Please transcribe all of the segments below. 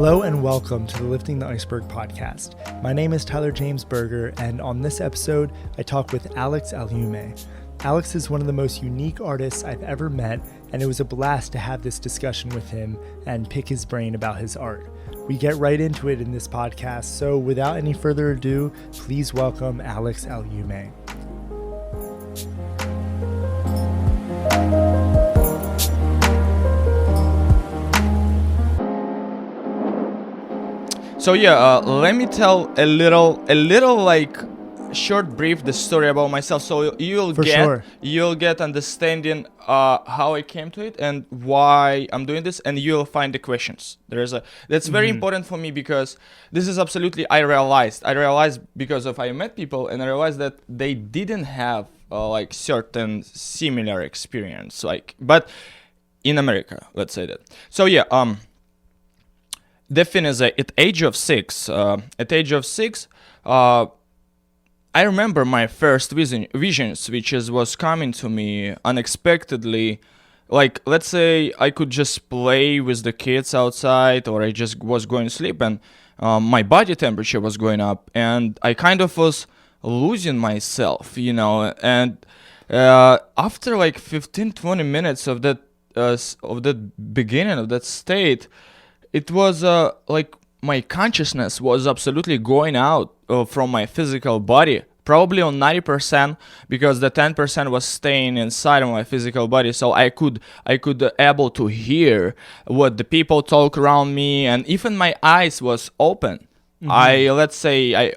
Hello and welcome to the Lifting the Iceberg podcast. My name is Tyler James Berger, and on this episode, I talk with Alex Aliume. Alex is one of the most unique artists I've ever met, and it was a blast to have this discussion with him and pick his brain about his art. We get right into it in this podcast, so without any further ado, please welcome Alex Aliume. So let me tell a little like short brief the story about myself, so you'll get understanding how I came to it and why I'm doing this, and you'll find the questions. That's very important for me, because this is absolutely I realized because of I met people and I realized that they didn't have like certain similar experience, but in America, let's say that. So the thing is that at age of six, I remember my first visions, which was coming to me unexpectedly. Like, let's say I could just play with the kids outside, or I just was going to sleep, and my body temperature was going up, and I kind of was losing myself, and after like 15-20 minutes of that beginning of that state, it was like my consciousness was absolutely going out from my physical body, probably on 90%, because the 10% was staying inside of my physical body. So I could able to hear what the people talk around me, and even my eyes was open. Mm-hmm. I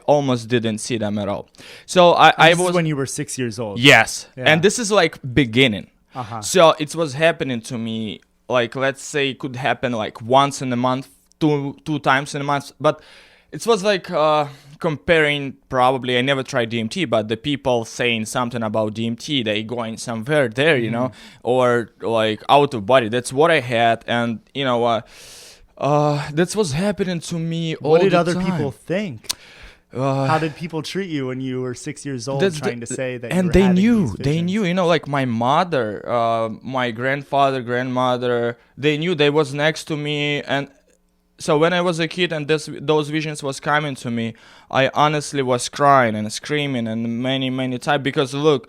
almost didn't see them at all. So I was when you were 6 years old. Yes, yeah. And this is like beginning. Uh-huh. So it was happening to me. Like, let's say it could happen like once in a month, two times in a month. But it was like comparing, probably, I never tried DMT, but the people saying something about DMT, they going somewhere there, or like out of body. That's what I had. And, that's what's happening to me all the time. What did other people think? How did people treat you when you were 6 years old, trying to say that? And they knew, like my mother, my grandfather, grandmother, they knew. They was next to me. And so when I was a kid and those visions was coming to me, I honestly was crying and screaming and many times, because look,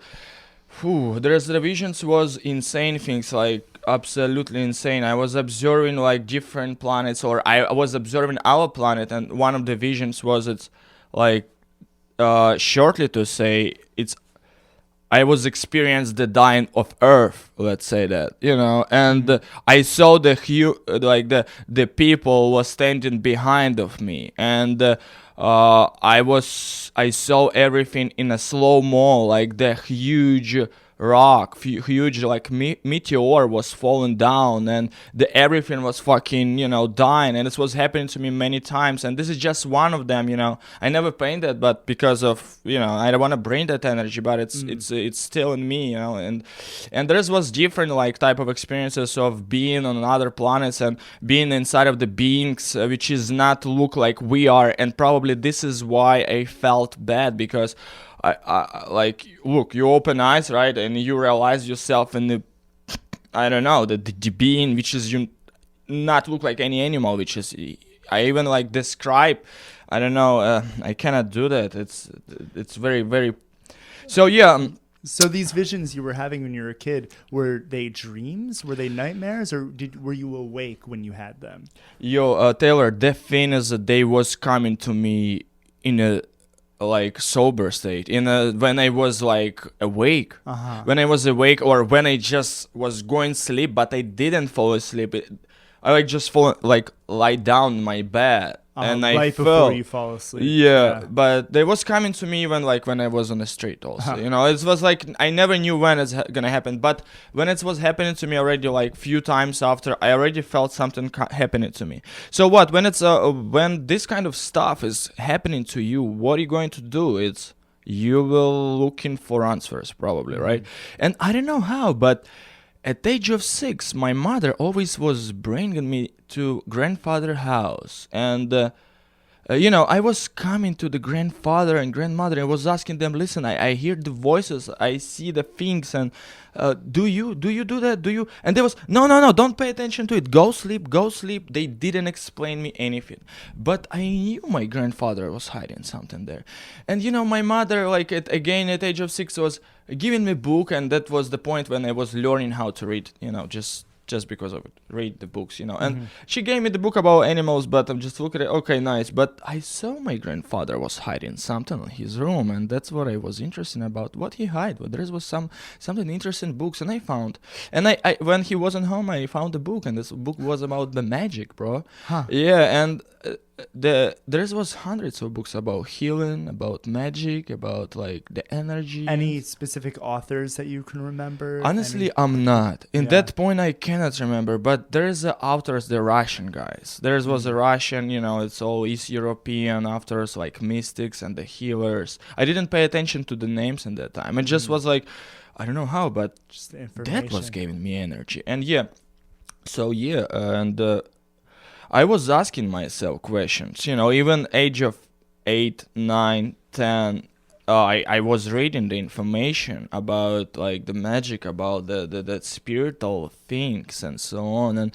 the visions was insane things, like absolutely insane. I was observing like different planets, or I was observing our planet, and one of the visions was like shortly to say, I was experiencing the dying of Earth, let's say that, and I saw the people was standing behind of me, and I saw everything in a slow-mo, like the huge huge like meteor was falling down, and everything was fucking dying, and this was happening to me many times, and this is just one of them. I never painted, but because of I don't want to bring that energy, but it's still in me, and there was different like type of experiences of being on other planets and being inside of the beings which is not look like we are, and probably this is why I felt bad, because I like, look, you open eyes, right, and you realize yourself in the being which is you not look like any animal, which is I even like describe. I don't know. I cannot do that. It's very very. So So these visions you were having when you were a kid, were they dreams? Were they nightmares, or were you awake when you had them? Taylor, the thing is that they was coming to me in a like sober state, when I was like awake. When I was awake, or when I just was going to sleep, but I didn't fall asleep. I like just lie down in my bed, and I right fell before you fall asleep. Yeah, but they was coming to me when I was on the street also. It was like I never knew when it's gonna happen, but when it was happening to me already, like few times after, I already felt something happening to me. So when this kind of stuff is happening to you, what are you going to do? You will looking for answers, probably, right? And I don't know how, but at the age of 6, my mother always was bringing me to grandfather's house, and I was coming to the grandfather and grandmother and was asking them, listen, I hear the voices, I see the things, and do you do that? Do you? And there was, no, don't pay attention to it. Go sleep, go sleep. They didn't explain me anything. But I knew my grandfather was hiding something there. And my mother, like at age of 6, was giving me a book, and that was the point when I was learning how to read, just because of it, read the books, and she gave me the book about animals, but I'm just looking at it, okay, nice, but I saw my grandfather was hiding something in his room, and that's what I was interested about, what he hid. Well, there was something interesting books, and I found, and I when he wasn't home, I found a book, and this book was about the magic, bro. Yeah, and there was hundreds of books about healing, about magic, about like the energy. Any specific authors that you can remember? Honestly, I'm not. That point, I cannot remember. But there is authors, the Russian guys. There was a Russian, it's all East European authors like mystics and the healers. I didn't pay attention to the names in that time. It just was like, I don't know how, but just the information. That was giving me energy. And I was asking myself questions, even age of 8, 9, 10. I was reading the information about like the magic, about the spiritual things and so on,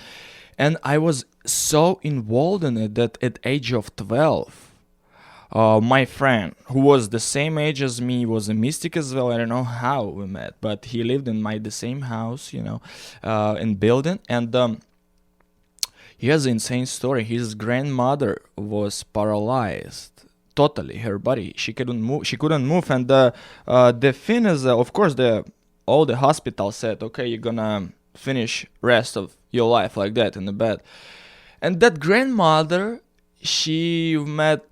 and I was so involved in it that at age of 12, my friend, who was the same age as me, was a mystic as well. I don't know how we met, but he lived in the same house, in building, and he has an insane story. His grandmother was paralyzed totally. Her body, she couldn't move. And the thing is, of course, all the hospital said, okay, you're gonna finish rest of your life like that in the bed. And that grandmother, she met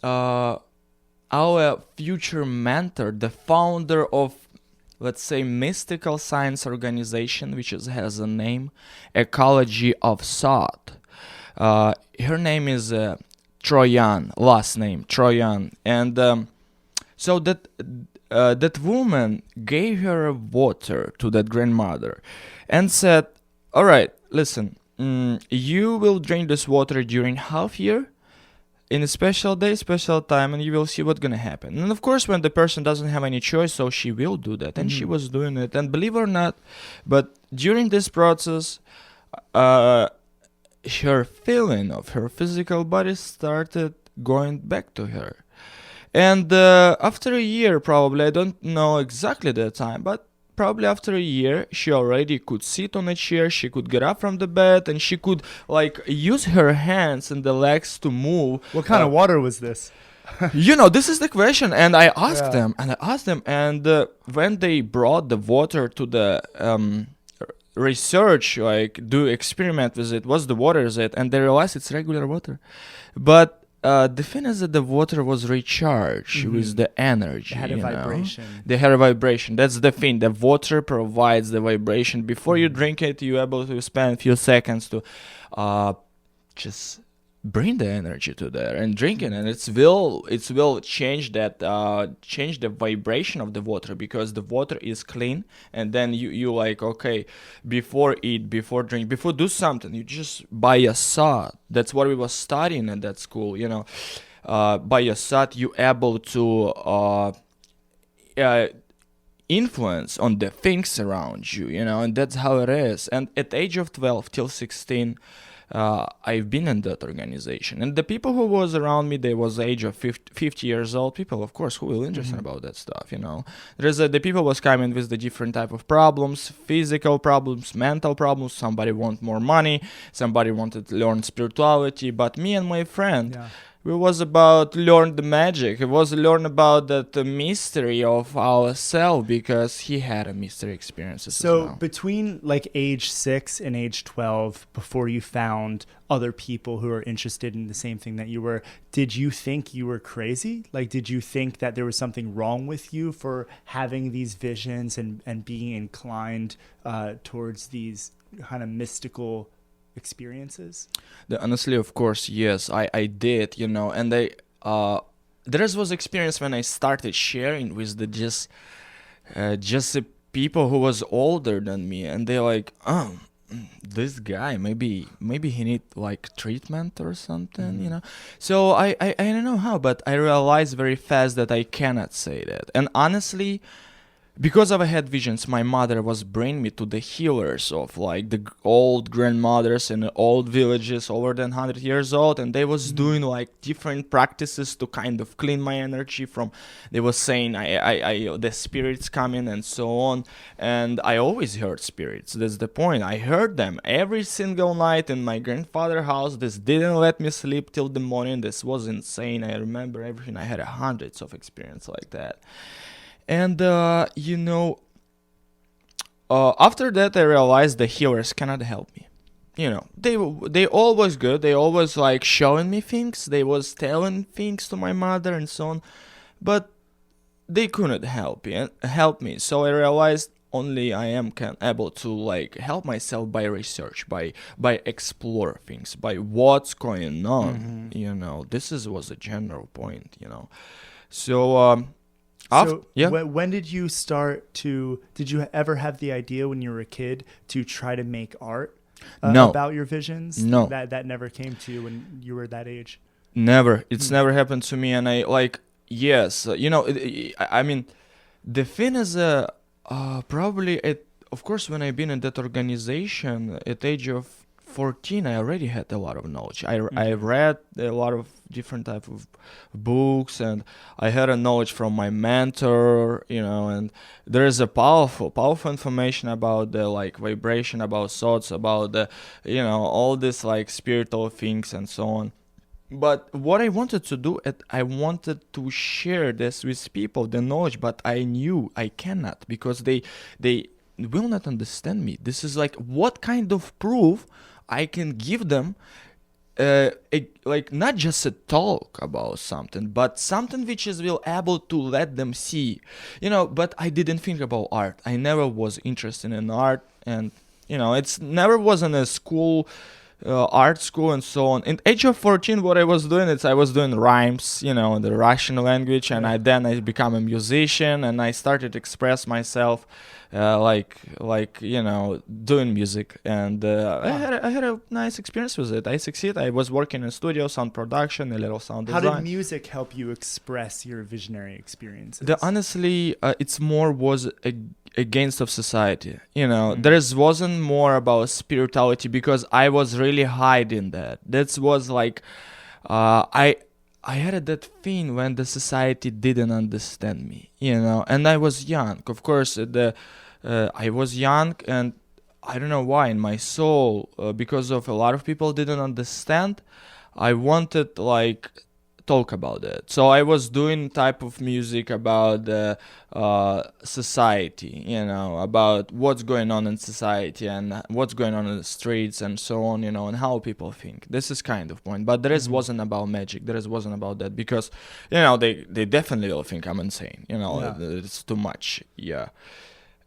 our future mentor, the founder of, let's say, mystical science organization, which has a name, Ecology of Thought. Her name is Troyan, last name Troyan, and so that woman gave her water to that grandmother, and said, "All right, listen, you will drink this water during half year, in a special day, special time, and you will see what's gonna happen." And of course, when the person doesn't have any choice, so she will do that, and she was doing it. And believe it or not, but during this process, her feeling of her physical body started going back to her. And after a year, probably, I don't know exactly the time, but probably after a year, she already could sit on a chair, she could get up from the bed, and she could like use her hands and the legs to move. What kind of water was this? This is the question. And I asked them, and when they brought the water to the research, like do experiment with it, what's the water is it, and they realized it's regular water, but the thing is that the water was recharged with the energy. It had a vibration. They had a vibration. That's the thing. The water provides the vibration. Before you drink it, you're able to spend a few seconds to just bring the energy to there and drink it, and it will change the vibration of the water, because the water is clean. And then you like, okay, before eat, before drink, before do something, you just by a thought. That's what we was studying at that school, by a thought you able to influence on the things around you, and that's how it is. And at age of 12 till 16, I've been in that organization, and the people who was around me, they was age of 50 years old people, of course, who will interested about that stuff. There's the people was coming with the different type of problems, physical problems, mental problems. Somebody want more money, somebody wanted to learn spirituality, but me and my friend, it was about learn the magic. It was learn about the mystery of ourselves, because he had a mystery experiences. So as well. Between like age 6 and age 12, before you found other people who are interested in the same thing that you were, did you think you were crazy? Like, did you think that there was something wrong with you for having these visions and being inclined towards these kind of mystical experiences? Honestly, of course, yes, I did, and there was experience when I started sharing with just the people who was older than me, and they're like, oh, this guy, maybe he need like treatment or something, So I don't know how, but I realized very fast that I cannot say that. And honestly, because I had visions, my mother was bringing me to the healers of like the old grandmothers in the old villages over than 100 years old, and they was doing like different practices to kind of clean my energy from. They was saying I the spirits coming and so on, and I always heard spirits. That's the point. I heard them every single night in my grandfather's house. This didn't let me sleep till the morning. This was insane. I remember everything. I had hundreds of experience like that. And after that, I realized the healers cannot help me. They always good. They always like showing me things. They was telling things to my mother and so on, but they couldn't help me. So I realized only I am able to like help myself by research, by explore things, by what's going on. Was a general point. So. When did you start to? Did you ever have the idea when you were a kid to try to make art No. about your visions? No. That never came to you when you were that age. Never. It's never happened to me, and I like. Yes, I mean, the thing is, probably of course, when I've been in that organization at age of 14, I already had a lot of knowledge. I read a lot of different type of books, and I had a knowledge from my mentor, and there is a powerful information about the like vibration, about thoughts, about the, all this like spiritual things and so on. But what I wanted to do, I wanted to share this with people, the knowledge, but I knew I cannot because they will not understand me. This is like, what kind of proof I can give them, like not just a talk about something, but something which is will able to let them see, But I didn't think about art. I never was interested in art, and it's never was in a school. Art school and so on. In age of 14, what I was doing is I was doing rhymes, in the Russian language, and I become a musician, and I started to express myself, doing music, and I had a nice experience with it. I succeeded. I was working in studio, sound production, a little sound design. How did music help you express your visionary experiences? Honestly, it's more was against of society. There wasn't more about spirituality because I was really hiding that. That was like, I had that thing when the society didn't understand me, and I was young. Of course, I was young, and I don't know why in my soul, because of a lot of people didn't understand, I wanted like talk about it. So I was doing type of music about the society, about what's going on in society and what's going on in the streets and so on, and how people think. This is kind of point. But the rest wasn't about magic. The rest wasn't about that because, they definitely will think I'm insane. It's too much. Yeah.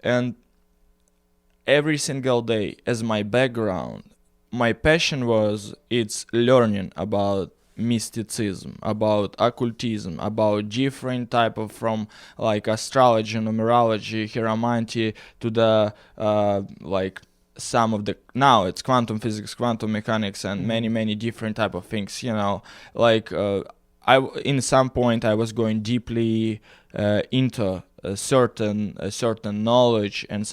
And every single day as my background, my passion it's learning about mysticism, about occultism, about different type of, from like astrology, numerology, hieromancy to the like some of the, now it's quantum physics, quantum mechanics, and many different type of things, like in some point I was going deeply into a certain knowledge, and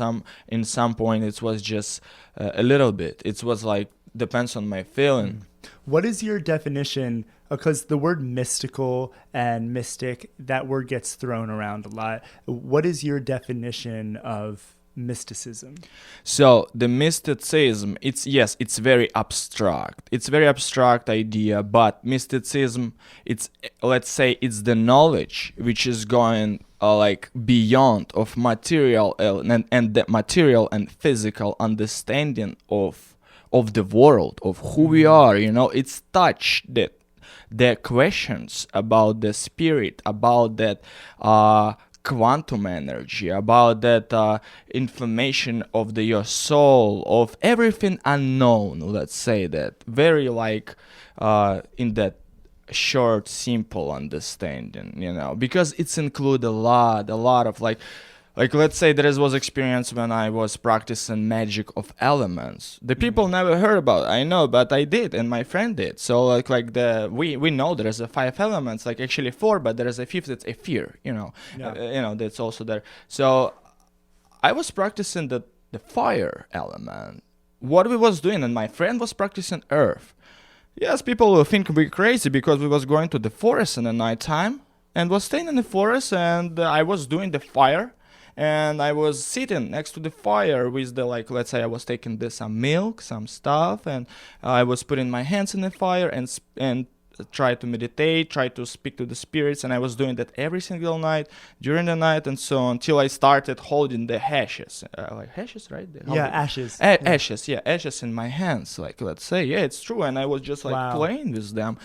in some point it was just a little bit. It was like depends on my feeling. What is your definition? Because the word mystical and mystic, that word gets thrown around a lot. What is your definition of mysticism? So the mysticism, it's very abstract. It's very abstract idea, but mysticism, let's say it's the knowledge which is going like beyond of material and the material and physical understanding of the world, of who we are. It's touched that the questions about the spirit, about that quantum energy, about that information of your soul, of everything unknown, let's say that, very like in that short, simple understanding, because it's include a lot of like, Like, let's say there was experience when I was practicing magic of elements. The people never heard about it, I know, but I did, and my friend did. So we know there is a 5 elements, like actually 4, but there is a 5th. It's a fear. Yeah. That's also there. So I was practicing the fire element. What we was doing, and my friend was practicing earth. Yes, people will think we're crazy because we was going to the forest in the nighttime and was staying in the forest, and I was doing the fire, and I was sitting next to the fire with the, like, let's say I was taking some milk, some stuff, and I was putting my hands in the fire and try to meditate, try to speak to the spirits, and I was doing that every single night during the night and so on, until I started holding the ashes, like ashes, right? Ashes. Ashes, ashes in my hands, like, let's say, it's true, and I was just like Wow. playing with them,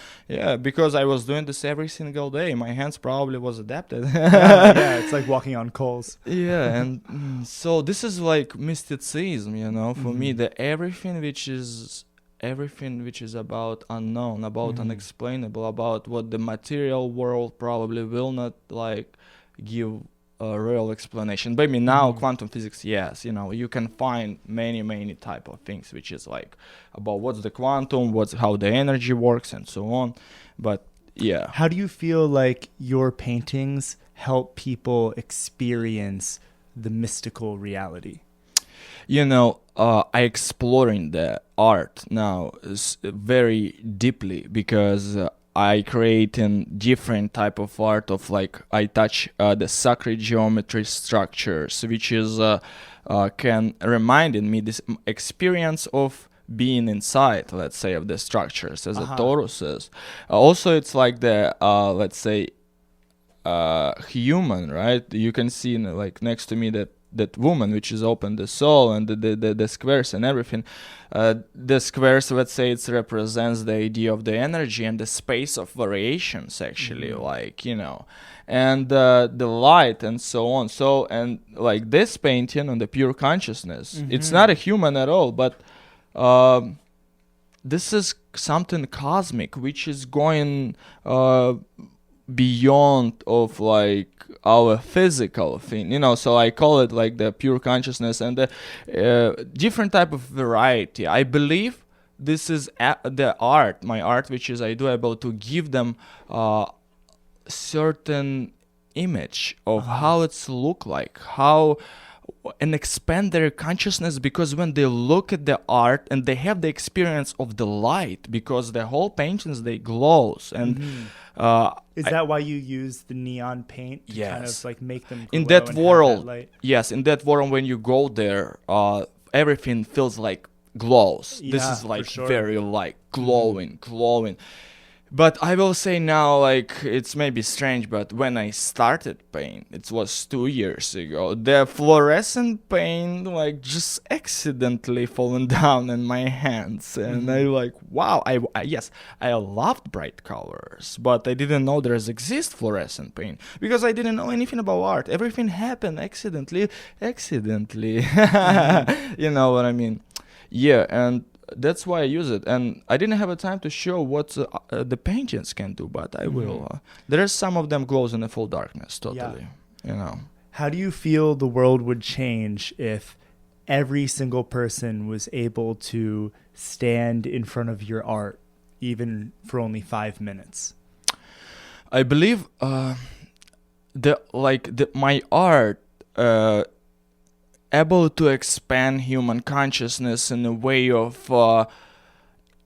because I was doing this every single day. My hands probably was adapted. Yeah, it's like walking on coals. And so this is like mysticism, for me, the everything which is about unknown, about unexplainable, about what the material world probably will not like give a real explanation. Maybe now quantum physics, yes, you can find many type of things which is like about what's the quantum, how the energy works and so on. But yeah. How do you feel like your paintings help people experience the mystical reality? I exploring the art now very deeply, because I create in different type of art of, like, I touch the sacred geometry structures, which is can remind in me this experience of being inside, let's say, of the structures, as a Taurus is. Also, it's like the let's say human, right? You can see, like, next to me that woman which is open the soul, and the squares and everything. The squares, let's say, it represents the idea of the energy and the space of variations, actually, like, and the light and so on. So, and like this painting on the pure consciousness, it's not a human at all, but this is something cosmic which is going beyond of, like, our physical thing, so I call it like the pure consciousness, and the different type of variety. I believe this is the art, my art, which is I do able to give them certain image of how it's look like, how, and expand their consciousness, because when they look at the art and they have the experience of the light, because the whole paintings, they glows, and is that why you use the neon paint to kind of like make them glow in that and world? have that light? Yes, in that world, when you go there, everything feels like glows. This Yeah, is like for sure. very like glowing. But I will say now, like, it's maybe strange, but when I started paint, it was 2 years ago, the fluorescent paint, like, just accidentally fallen down in my hands, and I like, wow, yes, I loved bright colors, but I didn't know there exist fluorescent paint, because I didn't know anything about art. Everything happened accidentally. You know what I mean? Yeah, and that's why I use it, and I didn't have a time to show what the paintings can do, but I will. There is some of them glows in the full darkness, totally. How do you feel the world would change if every single person was able to stand in front of your art, even for only 5 minutes? I believe my art able to expand human consciousness in a way of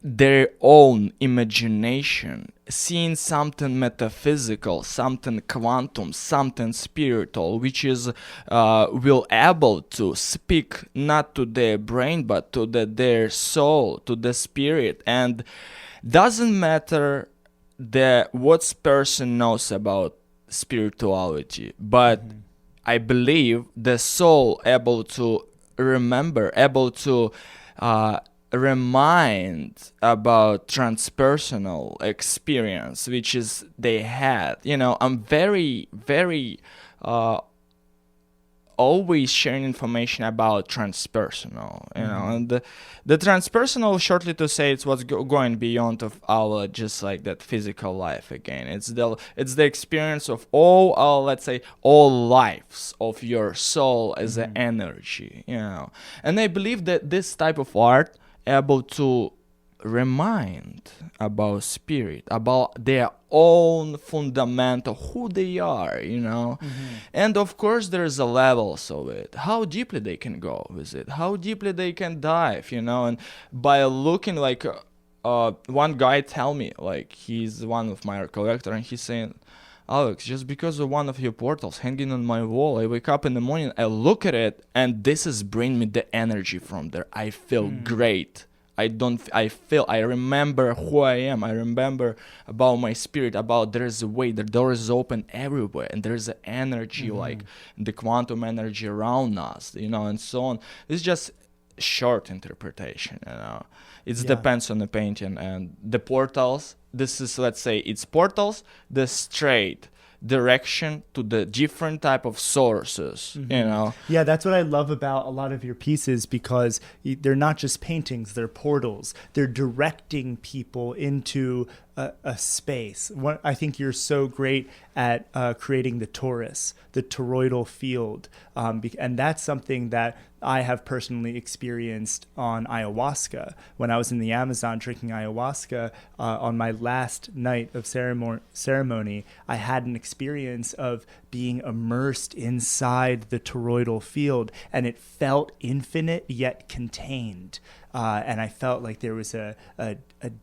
their own imagination, seeing something metaphysical, something quantum, something spiritual, which is will able to speak not to their brain but to their soul, to the spirit, and doesn't matter what person knows about spirituality, but I believe the soul able to remember, able to remind about transpersonal experience, which is they had. I'm very, very always sharing information about transpersonal, and the transpersonal, shortly to say, it's what's going beyond of our just like that physical life again. It's the experience of all our, let's say, all lives of your soul as an energy, and I believe that this type of art able to remind about spirit, about their own fundamental, who they are, and of course there's a levels of it, how deeply they can go with it, how deeply they can dive, and by looking like one guy tell me, like, he's one of my collector, and he's saying, Alex, just because of one of your portals hanging on my wall, I wake up in the morning, I look at it, and this is bringing me the energy from there. I feel great. I remember who I am. I remember about my spirit, about there is a way, the door is open everywhere, and there's an energy, like the quantum energy around us, and so on. It's just short interpretation, It depends on the painting and the portals. This is, let's say, it's portals, the straight direction to the different type of sources, Yeah, that's what I love about a lot of your pieces, because they're not just paintings, they're portals. They're directing people into a space. I think you're so great at creating the torus, the toroidal field, and that's something that I have personally experienced on ayahuasca. When I was in the Amazon drinking ayahuasca, on my last night of ceremony, I had an experience of being immersed inside the toroidal field, and it felt infinite yet contained. And I felt like there was a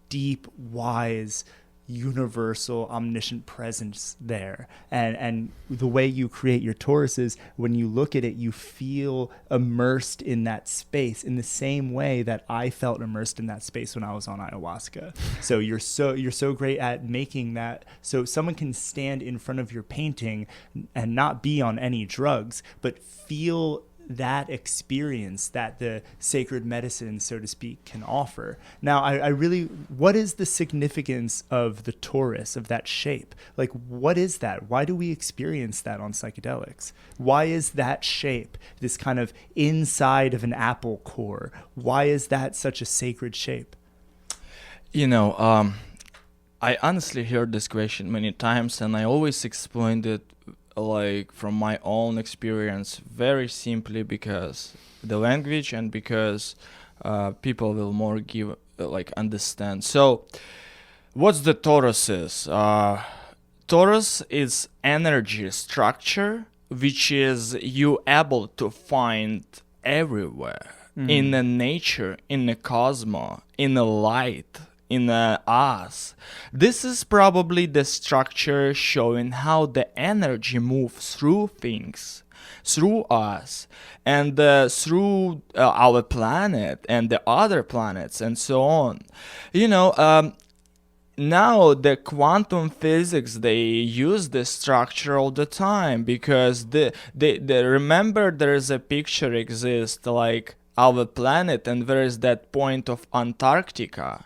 deep, wise, universal, omniscient presence there. And the way you create your toruses, when you look at it, you feel immersed in that space in the same way that I felt immersed in that space when I was on ayahuasca. So you're so great at making that so someone can stand in front of your painting and not be on any drugs, but feel that experience that the sacred medicine, so to speak, can offer. Now, what is the significance of the torus, of that shape? Like, what is that? Why do we experience that on psychedelics? Why is that shape, this kind of inside of an apple core, why is that such a sacred shape? I honestly heard this question many times, and I always explained it like from my own experience, very simply, because the language and because people will more give understand. So what's the torus is? Torus is energy structure which is you able to find everywhere, in the nature, in the cosmos, in the light, in us. This is probably the structure showing how the energy moves through things, through us, and through our planet and the other planets and so on. Now the quantum physics, they use this structure all the time, because they remember there is a picture exists like our planet, and there is that point of Antarctica.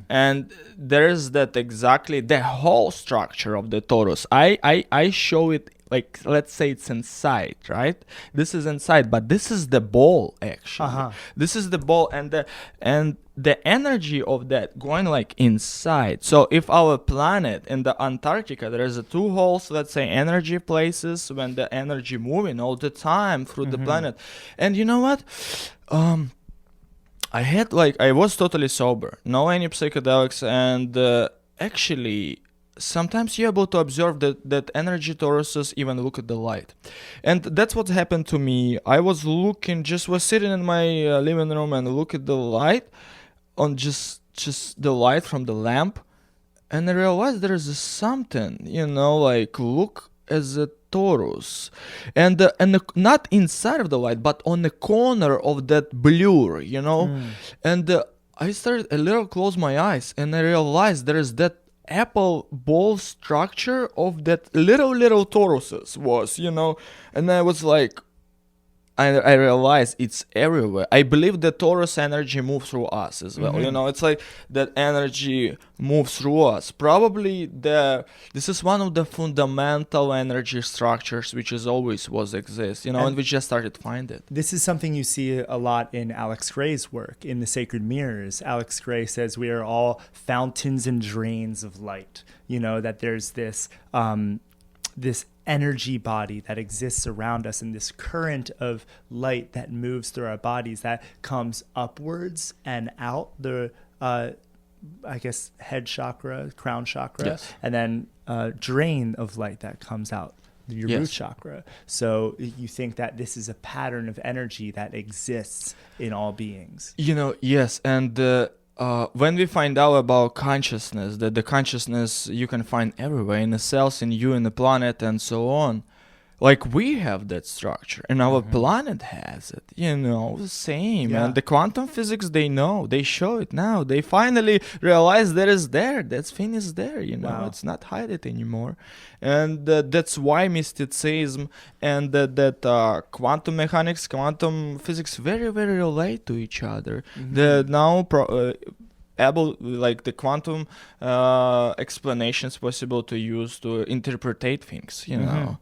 And there's that exactly the whole structure of the torus. I show it like, let's say it's inside, right? This is inside, but this is the ball actually. This is the ball, and the energy of that going like inside. So if our planet in the Antarctica, there is a two holes, let's say energy places, when the energy moving all the time through the planet. And you know what? I was totally sober, no any psychedelics, and actually sometimes you're able to observe that energy toruses even look at the light. And that's what happened to me. I was sitting in my living room and look at the light, on just the light from the lamp, and I realized there is something, look as a torus, and not inside of the light, but on the corner of that blur, and I started a little close my eyes, and I realized there is that apple ball structure of that little toruses was, and I was like, I realize it's everywhere. I believe the Taurus energy moves through us as well. You know, it's like that energy moves through us. Probably this is one of the fundamental energy structures which is always was exist. You know, and we just started to find it. This is something you see a lot in Alex Gray's work in the Sacred Mirrors. Alex Gray says we are all fountains and drains of light. You know, that there's this this energy body that exists around us, and this current of light that moves through our bodies that comes upwards and out the I guess head chakra, crown chakra, Yes. and then drain of light that comes out your root chakra. So you think that this is a pattern of energy that exists in all beings. You know, yes, and when we find out about consciousness, that the consciousness you can find everywhere, in the cells, in you, in the planet, and so on. Like, we have that structure, and our planet has it, you know, same. Yeah. And the quantum physics, they know, they show it now. They finally realize that it's there, that thing is there, you know, Wow. it's not hide it anymore. And that's why mysticism and that quantum mechanics, quantum physics very, very relate to each other. The now able, like the quantum explanations possible to use to interpretate things, you know.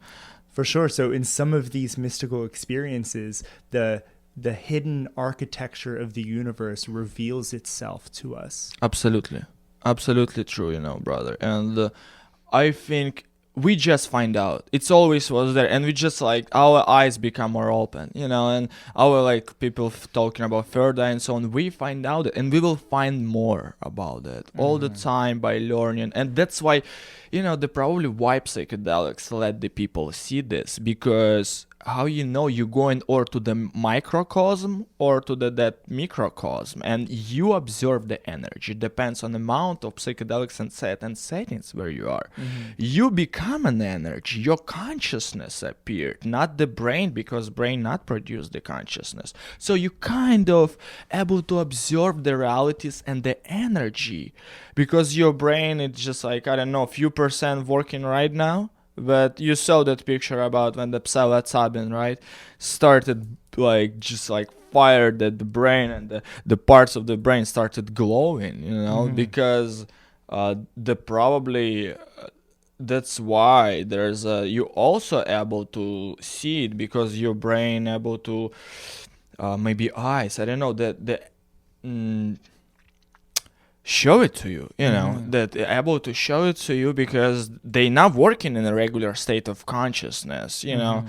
For sure. So in some of these mystical experiences, the hidden architecture of the universe reveals itself to us. Absolutely true, you know, brother. And I think we just find out it's always was there, and we just like our eyes become more open, you know, and our like people talking about third eye and so on, we find out it, and we will find more about it all the time by learning. And that's why, you know, the probably why psychedelics let the people see this, because how you know you're going or to the microcosm or to that microcosm, and you observe the energy. Depends on the amount of psychedelics and settings where you are. You become an energy. Your consciousness appeared, not the brain, because brain not produce the consciousness. So you kind of able to observe the realities and the energy, because your brain is just like, I don't know, few percent working right now. But you saw that picture about when the psilocybin, right, started like just like fired at the brain, and the parts of the brain started glowing, you know, because the probably that's why there's you also able to see it, because your brain able to maybe eyes, I don't know, show it to you, you know, that they're able to show it to you, because they not working in a regular state of consciousness, you know.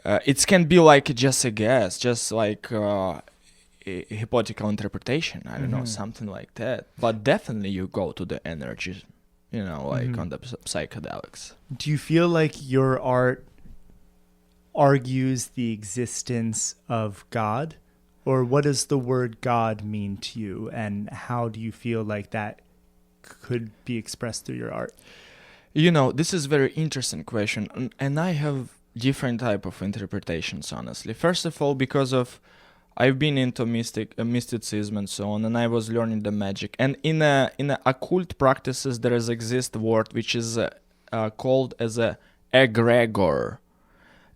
It can be like just a guess, just like a hypothetical interpretation, I don't know, something like that. But definitely you go to the energy, you know, like on the psychedelics. Do you feel like your art argues the existence of God? Or what does the word God mean to you, and how do you feel like that could be expressed through your art? You know, this is very interesting question, and I have different type of interpretations, honestly. First of all, because of I've been into mysticism and so on, and I was learning the magic. And in occult practices, there exist word which is called as a egregor.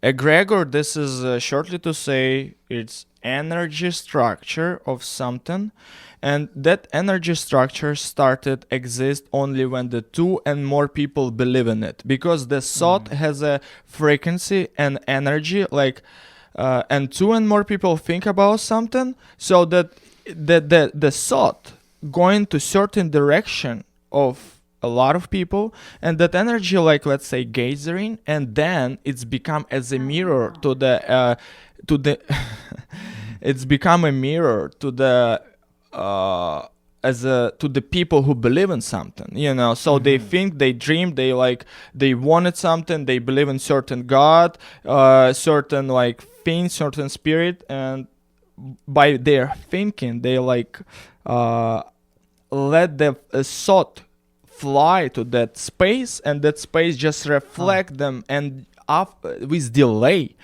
Egregor, this is shortly to say it's energy structure of something, and that energy structure started exist only when the two and more people believe in it, because the thought has a frequency and energy, like and two and more people think about something, so that the thought going to certain direction of a lot of people, and that energy, like let's say gathering, and then it's become as a mirror to the it's become a mirror to the to the people who believe in something, you know. So they think, they dream, they wanted something, they believe in certain god, certain like thing, certain spirit, and by their thinking they like let the thought fly to that space, and that space just reflect them, and with delay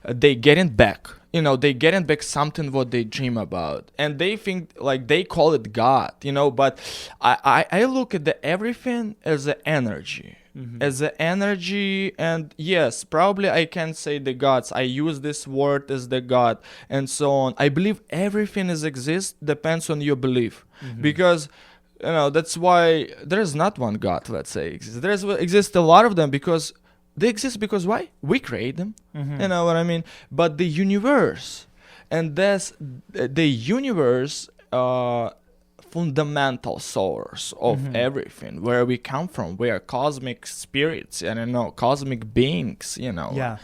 they getting back, you know, they getting back something what they dream about, and they think like they call it God, you know. But I look at everything as an energy, as an energy. And yes, probably I can say the gods. I use this word as the god and so on. I believe everything is exists depends on your belief, because that's why there is not one god. Let's say exist a lot of them, because they exist because why? We create them. You know what I mean? But the universe, and that's the universe, fundamental source of everything, where we come from. We are cosmic spirits, cosmic beings, Yeah.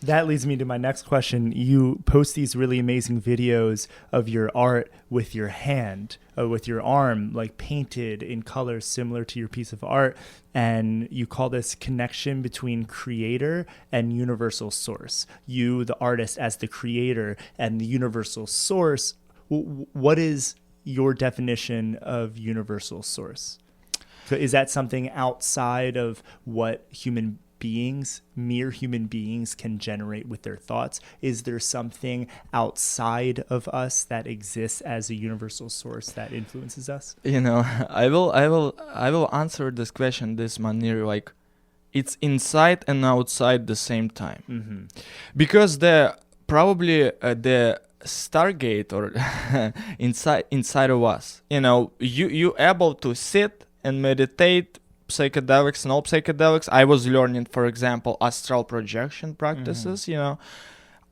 That leads me to my next question. You post these really amazing videos of your art with your hand, with your arm, like painted in colors similar to your piece of art. And you call this connection between creator and universal source. You, the artist, as the creator, and the universal source. What is your definition of universal source? So is that something outside of what mere human beings can generate with their thoughts? Is there something outside of us that exists as a universal source that influences us? I will answer this question this manner, like it's inside and outside the same time. Because the Stargate or inside of us, you able to sit and meditate, psychedelics, no psychedelics. I was learning, for example, astral projection practices.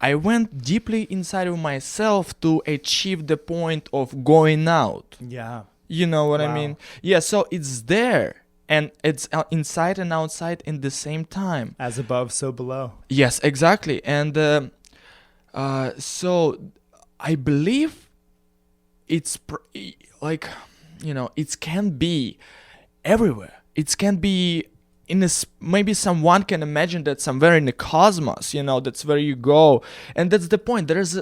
I went deeply inside of myself to achieve the point of going out. Yeah. You know what I mean? Yeah, so it's there, and it's inside and outside in the same time. As above, so below. Yes, exactly. And so I believe it's it can be everywhere. It can be maybe someone can imagine that somewhere in the cosmos, that's where you go. And that's the point. There is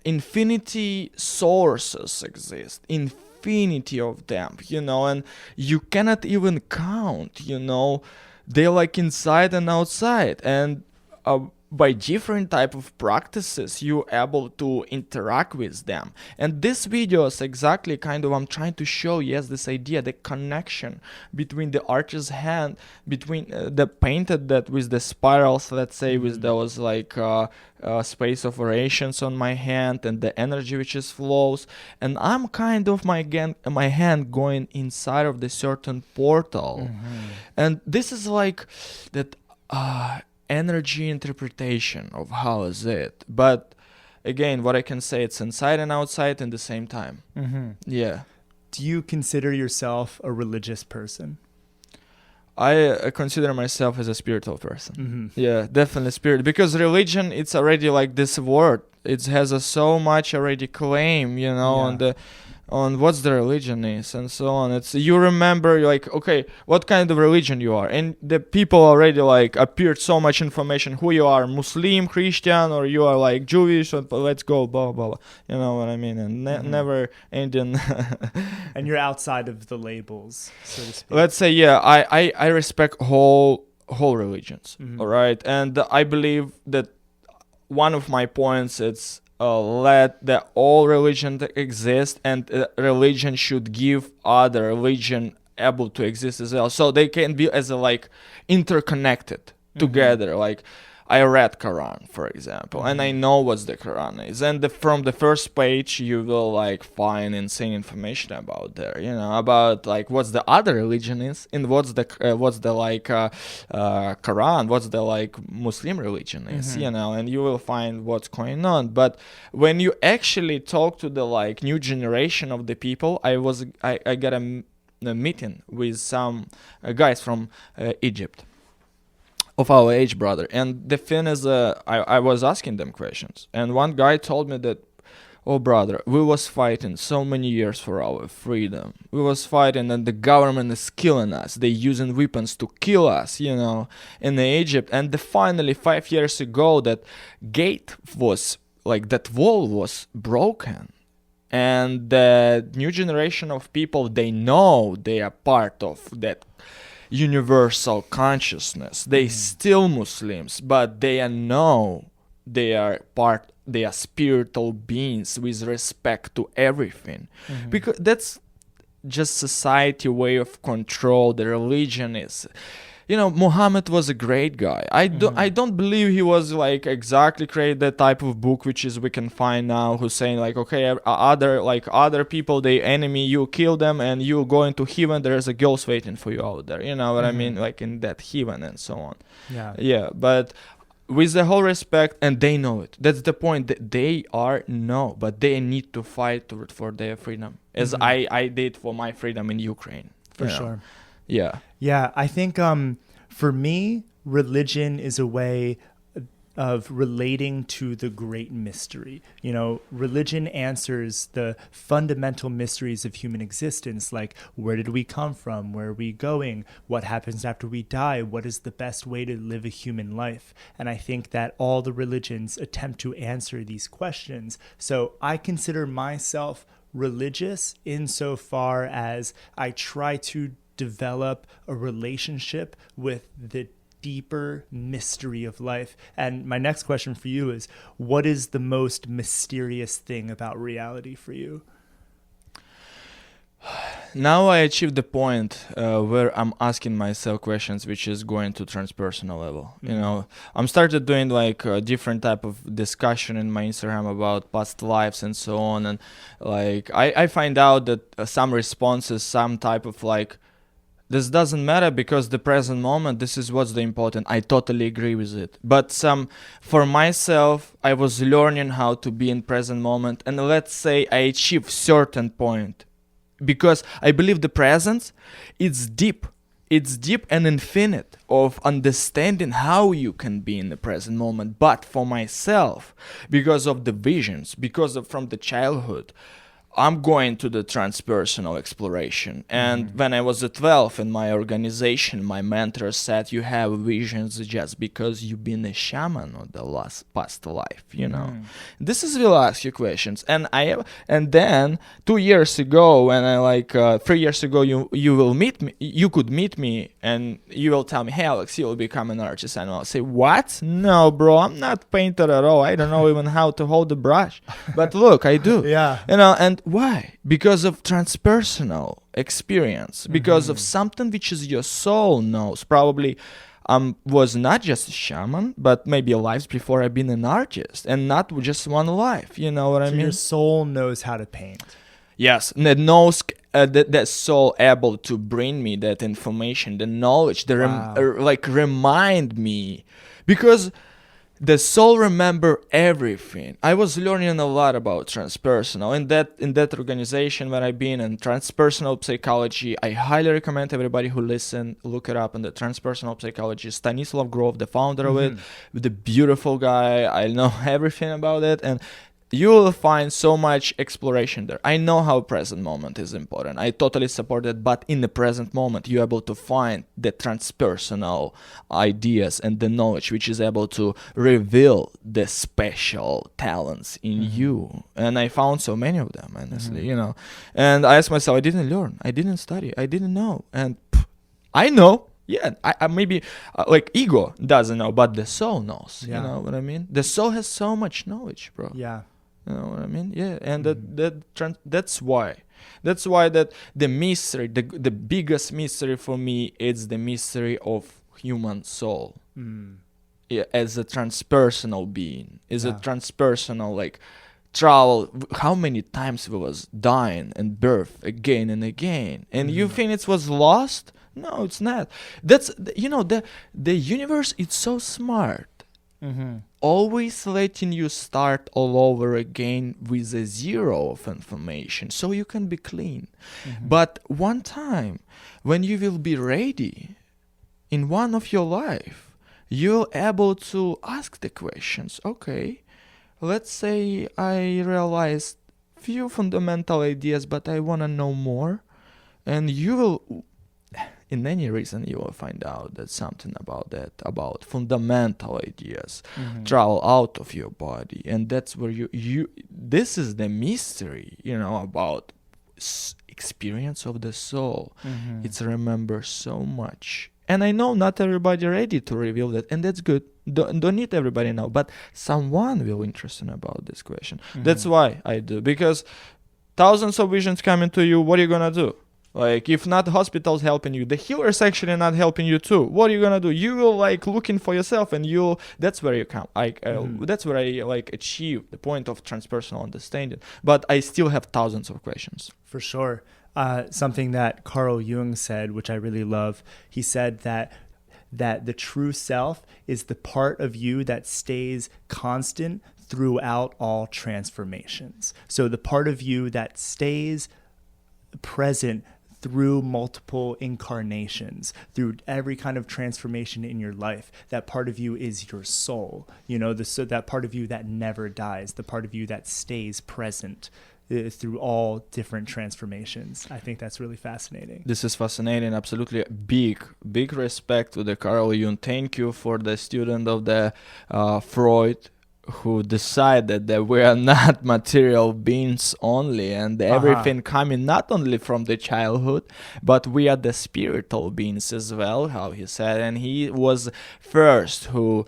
infinity sources exist, infinity of them, and you cannot even count, they're like inside and outside. And by different type of practices, you're able to interact with them. And this video is exactly I'm trying to show, this idea, the connection between the artist's hand, between the painted that with the spirals, let's say, with those space of variations on my hand, and the energy which is flows. And I'm my hand going inside of the certain portal. And this is like that energy interpretation of how is it. But again, what I can say, it's inside and outside in the same time. Yeah. Do you consider yourself a religious person? I consider myself as a spiritual person. Yeah, definitely spirit, because religion, it's already like this word, it has so much already claim, on what's the religion is and so on. It's you remember, like, okay, what kind of religion you are, and the people already appeared so much information who you are, Muslim, Christian, or you are like Jewish, or let's go blah blah blah, you know what I mean? And never Indian. And you're outside of the labels, so to speak. Let's say, I respect whole religions. All right, and I believe that one of my points is let the all religion exist, and religion should give other religion able to exist as well, so they can be as interconnected together. Like I read Quran, for example, and I know what the Quran is, and from the first page you will find insane information about there, about what's the other religion is, and what's the Quran, what's the Muslim religion is, and you will find what's going on. But when you actually talk to the new generation of the people, I got a meeting with some guys from Egypt, of our age, brother. And the thing is, I was asking them questions, and one guy told me that, oh brother, we was fighting so many years for our freedom. We was fighting, and the government is killing us. They using weapons to kill us, in Egypt. And finally 5 years ago, that gate was that wall was broken. And the new generation of people, they know they are part of that universal consciousness. They still Muslims, but they know they are spiritual beings with respect to everything. Because that's just society way of control. The religion is Muhammad was a great guy. I don't believe he was like exactly create that type of book which is we can find now, who's saying like, okay, other people, they enemy, you kill them and you go into heaven, there's a girls waiting for you out there, you know what I mean, like in that heaven and so on. Yeah, but with the whole respect, and they know it, that's the point, that they but they need to fight for their freedom, as I did for my freedom in Ukraine. For sure. Yeah, I think for me, religion is a way of relating to the great mystery. Religion answers the fundamental mysteries of human existence, like where did we come from, where are we going, what happens after we die, what is the best way to live a human life. And I think that all the religions attempt to answer these questions. So I consider myself religious insofar as I try to develop a relationship with the deeper mystery of life. And my next question for you is, what is the most mysterious thing about reality for you? Now I achieved the point where I'm asking myself questions which is going to transpersonal level. I'm started doing like a different type of discussion in my Instagram about past lives and so on, and like I find out that some responses, some type of like, this doesn't matter because the present moment, this is what's the important. I totally agree with it. But for myself, I was learning how to be in present moment. And let's say I achieve certain point. Because I believe the presence, it's deep. It's deep and infinite of understanding how you can be in the present moment. But for myself, because of the visions, from the childhood, I'm going to the transpersonal exploration. And when I was at 12 in my organization, my mentor said, you have visions just because you've been a shaman of the past life, This is will ask you questions. And then 2 years ago, when 3 years ago, you will meet me, you could meet me and you will tell me, hey Alex, you will become an artist. And I'll say, what? No, bro, I'm not painter at all. I don't know even how to hold a brush. But look, I do. And why? Because of transpersonal experience, because of something which is your soul knows. Probably was not just a shaman, but maybe lives before I've been an artist, and not just one life. You know what I mean? Your soul knows how to paint. Yes, that knows that soul able to bring me that information, the knowledge, remind me, because the soul remember everything. I was learning a lot about transpersonal in that organization where I've been in transpersonal psychology. I highly recommend everybody who listen, look it up in the transpersonal psychology. Stanislav Grof, the founder of it, the beautiful guy. I know everything about it, and you will find so much exploration there. I know how present moment is important. I totally support it, but in the present moment, you're able to find the transpersonal ideas and the knowledge which is able to reveal the special talents in you. And I found so many of them, honestly, And I asked myself, I didn't learn, I didn't study, I didn't know. And I know. Yeah, I maybe like ego doesn't know, but the soul knows. You know what I mean? The soul has so much knowledge, bro. Yeah. You know what I mean? Yeah, and that's why that the mystery, the biggest mystery for me is the mystery of human soul. Yeah, as a transpersonal being, a transpersonal like travel. How many times we was dying and birth again and again, and you think it was lost? No, it's not. That's the universe. It's so smart. Always letting you start all over again with a zero of information, so you can be clean. But one time, when you will be ready, in one of your life, you're able to ask the questions. Okay, let's say I realized few fundamental ideas, but I wanna know more, and you will. In any reason, you will find out that something about fundamental ideas travel out of your body, and that's where you. This is the mystery, about experience of the soul. It's remember so much, and I know not everybody ready to reveal that, and that's good. Don't need everybody know, but someone will interested about this question. That's why I do, because thousands of visions coming to you. What are you gonna do? Like, if not hospitals helping you, the healers actually not helping you too. What are you gonna do? You will like looking for yourself, and that's where you come. Like, that's where I like achieve the point of transpersonal understanding. But I still have thousands of questions. For sure. Something that Carl Jung said, which I really love, he said that the true self is the part of you that stays constant throughout all transformations. So the part of you that stays present through multiple incarnations, through every kind of transformation in your life, that part of you is your soul, so that part of you that never dies, the part of you that stays present through all different transformations. I think that's really fascinating. This is fascinating. Absolutely. Big respect to the Carl Jung. Thank you for the student of the Freud, who decided that we are not material beings only, and everything coming not only from the childhood, but we are the spiritual beings as well, how he said. And he was first who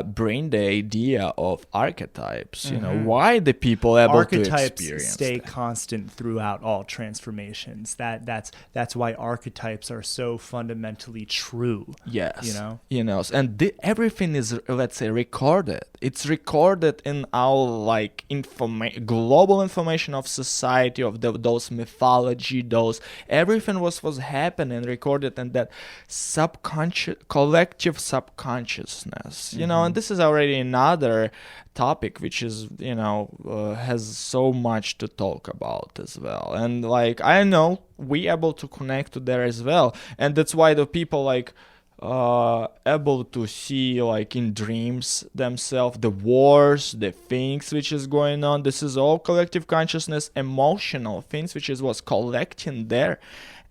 bring the idea of archetypes, why the people able archetypes to experience stay that. constant throughout all transformations. That's why archetypes are so fundamentally true. Yes. And everything is, let's say, recorded. It's recorded in our like global information of society, of those mythology, everything was happening, recorded in that subconscious, collective subconsciousness, and this is already another topic which is has so much to talk about as well. And like, I know we able to connect to there as well, and that's why the people like able to see like in dreams themselves the wars, the things which is going on. This is all collective consciousness, emotional things which is what's collecting there.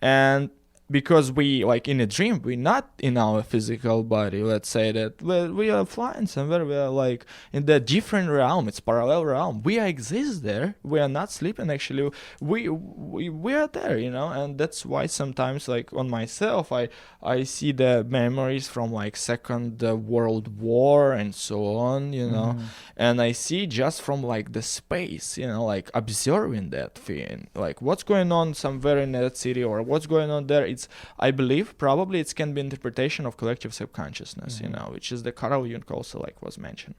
And because we like in a dream, we're not in our physical body. Let's say that we are flying somewhere, we are like in the different realm, it's parallel realm, we exist there, we are not sleeping actually, we are there, and that's why sometimes like on myself I see the memories from like Second World War and so on, and I see just from like the space, like observing that thing, like what's going on somewhere in that city or what's going on there. I believe probably it can be interpretation of collective subconsciousness, which is the Carl Jung also like was mentioned.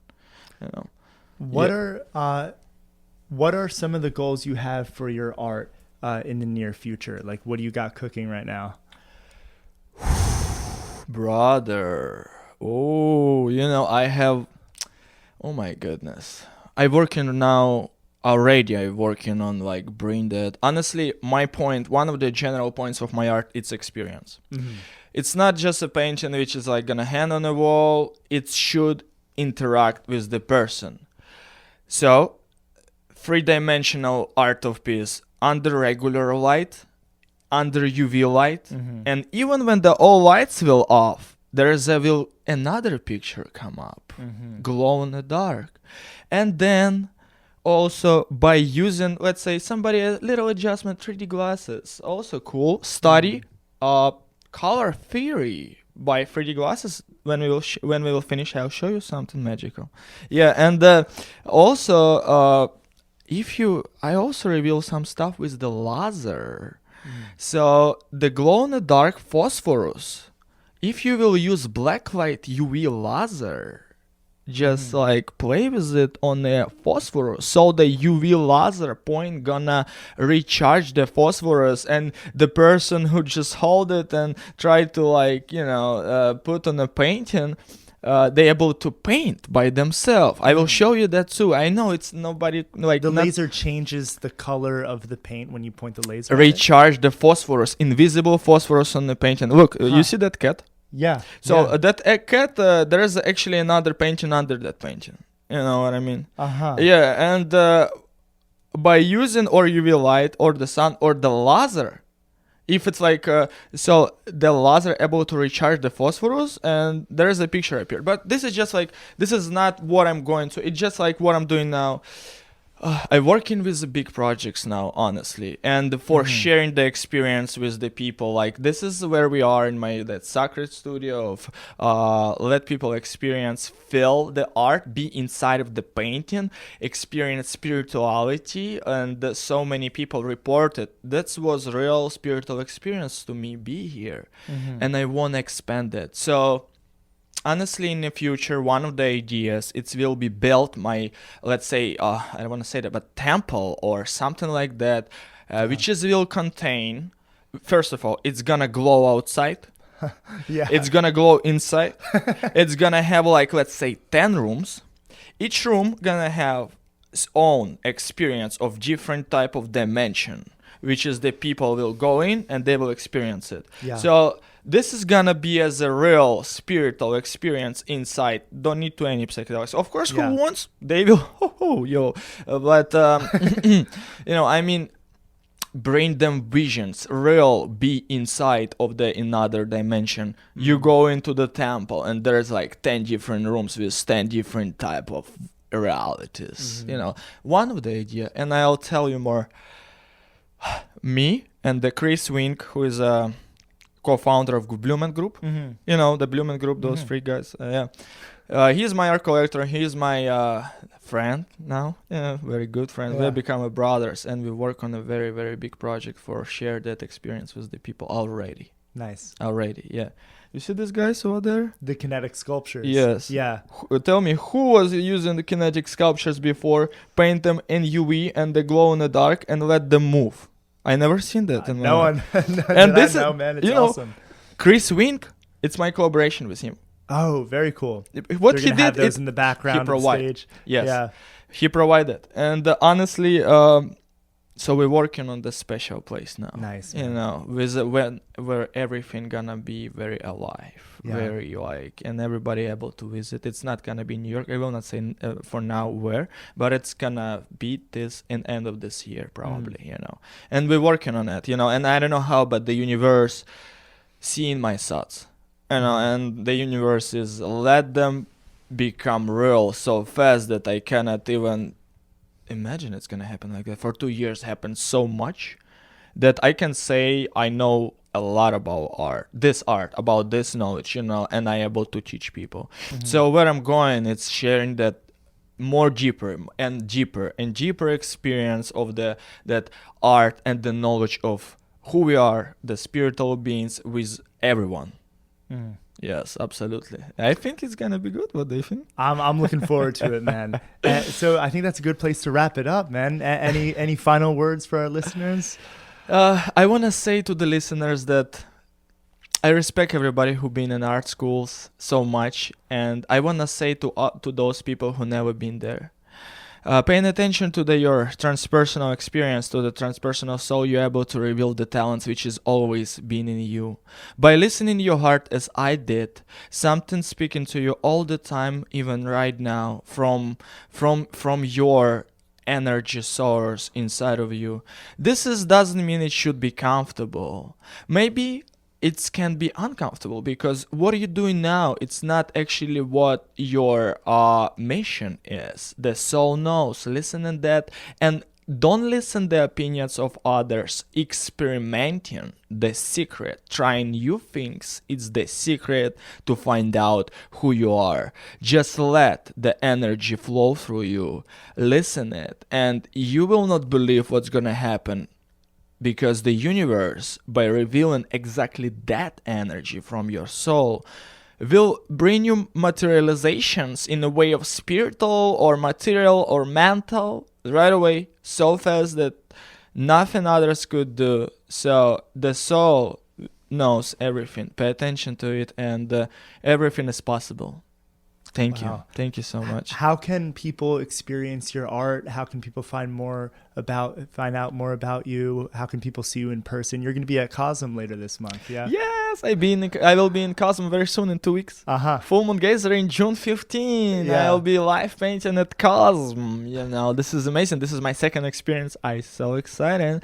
What are some of the goals you have for your art in the near future? Like, what do you got cooking right now? Brother, I have, oh my goodness, I'm working now. Already I'm working on like bring that. Honestly, my point, one of the general points of my art, it's experience. It's not just a painting which is like gonna hang on a wall. It should interact with the person. So, 3-dimensional art of piece under regular light, under UV light, and even when the all lights will off, will another picture come up, glow in the dark, and then. Also, by using, let's say, somebody a little adjustment, 3D glasses, also cool. Study color theory by 3D glasses. When we will finish, I'll show you something magical. Yeah, and also, I also reveal some stuff with the laser. So the glow in the dark phosphorus. If you will use blacklight UV laser. Just like play with it on the phosphorus, so the UV laser point gonna recharge the phosphorus, and the person who just hold it and try to like put on a painting, they able to paint by themselves. I will show you that too. I know it's nobody like the laser changes the color of the paint when you point the laser. Recharge the phosphorus, invisible phosphorus on the painting. Look, you see that cat? Yeah. So that cat, there is actually another painting under that painting. You know what I mean? Yeah, and by using or UV light or the sun or the laser, if it's like so the laser able to recharge the phosphorus, and there is a picture up here. But this is just like, this is not what I'm going to. It's just like what I'm doing now. I'm working with the big projects now, honestly, and for sharing the experience with the people. Like, this is where we are in my that sacred studio of let people experience, feel the art, be inside of the painting, experience spirituality, and so many people reported that was real spiritual experience to me. Be here, and I want to expand it. So. Honestly, in the future, one of the ideas it will be built my, let's say, I don't want to say that, but temple or something like that, which is will contain. First of all, it's gonna glow outside. Yeah. It's gonna glow inside. It's gonna have like, let's say, 10 rooms. Each room gonna have its own experience of different type of dimension, which is the people will go in and they will experience it. Yeah. So this is gonna be as a real spiritual experience inside. Don't need to any psychedelics. Of course, Yeah. who wants, they will. But I mean, bring them visions, real, be inside of the another dimension. You go into the temple and there's like 10 different rooms with 10 different type of realities. One of the idea, and I'll tell you more. Me and the Chris Wink, who is a co-founder of Blumen Group. The Blumen Group, those three guys. He's my art collector. He's my friend now. Very good friend. Yeah. We become brothers, and we work on a very, very big project for share that experience with the people already. Nice. Already, yeah. You see these guys over there? The kinetic sculptures. Yes. Yeah. Tell me, who was using the kinetic sculptures before, paint them in UV and they glow in the dark and let them move? I never seen that. In my No life. one. No, And this I know, is, man. It's you know, awesome. Chris Wink, it's my collaboration with him. Oh, very cool. What They're he gonna have did, those in the background on provided. stage. Yes, Yeah. he provided. And honestly, so we're working on the special place now. Nice. You man. know, where everything gonna be very alive, Yeah. very like, and everybody able to visit. It's not gonna be New York. I will not say for now where, but it's gonna be this in end of this year probably. And we're working on it. And I don't know how, but the universe seeing my thoughts. And the universe is let them become real so fast that I cannot even imagine it's gonna happen like that. For 2 years happened so much that I can say I know a lot about art, about this knowledge, and I able to teach people. So where I'm going, it's sharing that more deeper and deeper experience of that art and the knowledge of who we are, the spiritual beings, with everyone. Yes, absolutely. I think it's gonna be good. What do you think? I'm looking forward to it, man. So I think that's a good place to wrap it up, man. Any final words for our listeners? I want to say to the listeners that I respect everybody who been in art schools so much, and I want to say to those people who never been there, paying attention to your transpersonal experience, to the transpersonal soul, you're able to reveal the talents which is always been in you. By listening to your heart as I did, something speaking to you all the time, even right now, from your energy source inside of you. This doesn't mean it should be comfortable. Maybe it can be uncomfortable because what you're doing now, it's not actually what your mission is. The soul knows. Listen to that and don't listen to the opinions of others. Experimenting the secret, trying new things, it's the secret to find out who you are. Just let the energy flow through you. Listen it and you will not believe what's gonna happen. Because the universe, by revealing exactly that energy from your soul, will bring you materializations in a way of spiritual or material or mental right away so fast that nothing others could do. So the soul knows everything. Pay attention to it and everything is possible. Thank you. Thank you so much. How can people experience your art? How can people find out more about you? How can people see you in person? You're going to be at Cosm later this month, yeah? Yes, I will be in Cosm very soon in 2 weeks. Full Moon Gathering June 15. Yeah. I'll be live painting at Cosm. This is amazing. This is my second experience. I'm so excited.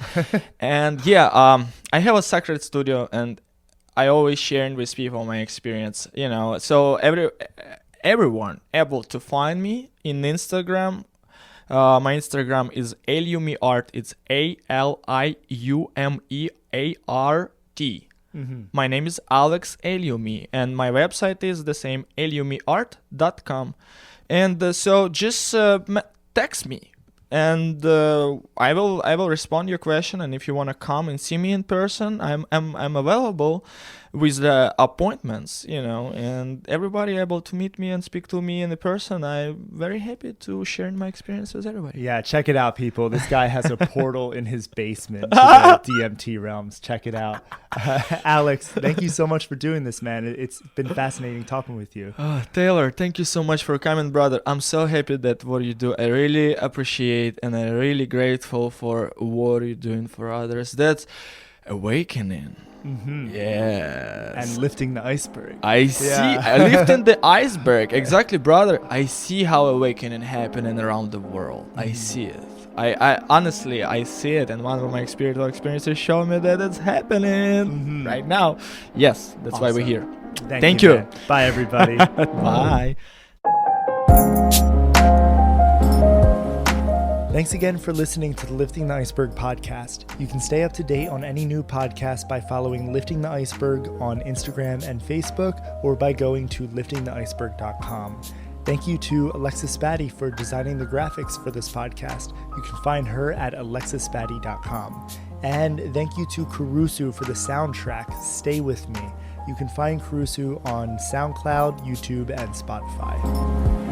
And I have a sacred studio and I always sharing with people my experience, so everyone able to find me in Instagram. My Instagram is AliumeArt. It's ALIUMEART. My name is Alex Aliume, and my website is the same, aliumeart.com. And so just text me, and I will respond to your question. And if you want to come and see me in person, I'm available with the appointments, and everybody able to meet me and speak to me in person. I'm very happy to share my experience with everybody. Yeah, check it out, people. This guy has a portal in his basement to the DMT realms. Check it out. Alex, thank you so much for doing this, man. It's been fascinating talking with you. Taylor, thank you so much for coming, brother. I'm so happy that what you do, I really appreciate, and I'm really grateful for what you're doing for others. That's awakening. Yes. And lifting the iceberg. I see. Lifting the iceberg. Exactly, brother. I see how awakening happening around the world. I see it. I honestly, I see it, and one of my spiritual experiences show me that it's happening right now. Yes, that's why we're here. Thank you. Man. Bye, everybody. Bye. Thanks again for listening to the Lifting the Iceberg podcast. You can stay up to date on any new podcasts by following Lifting the Iceberg on Instagram and Facebook, or by going to liftingtheiceberg.com. Thank you to Alexis Spatty for designing the graphics for this podcast. You can find her at alexisspatty.com. And thank you to Caruso for the soundtrack, Stay With Me. You can find Caruso on SoundCloud, YouTube, and Spotify.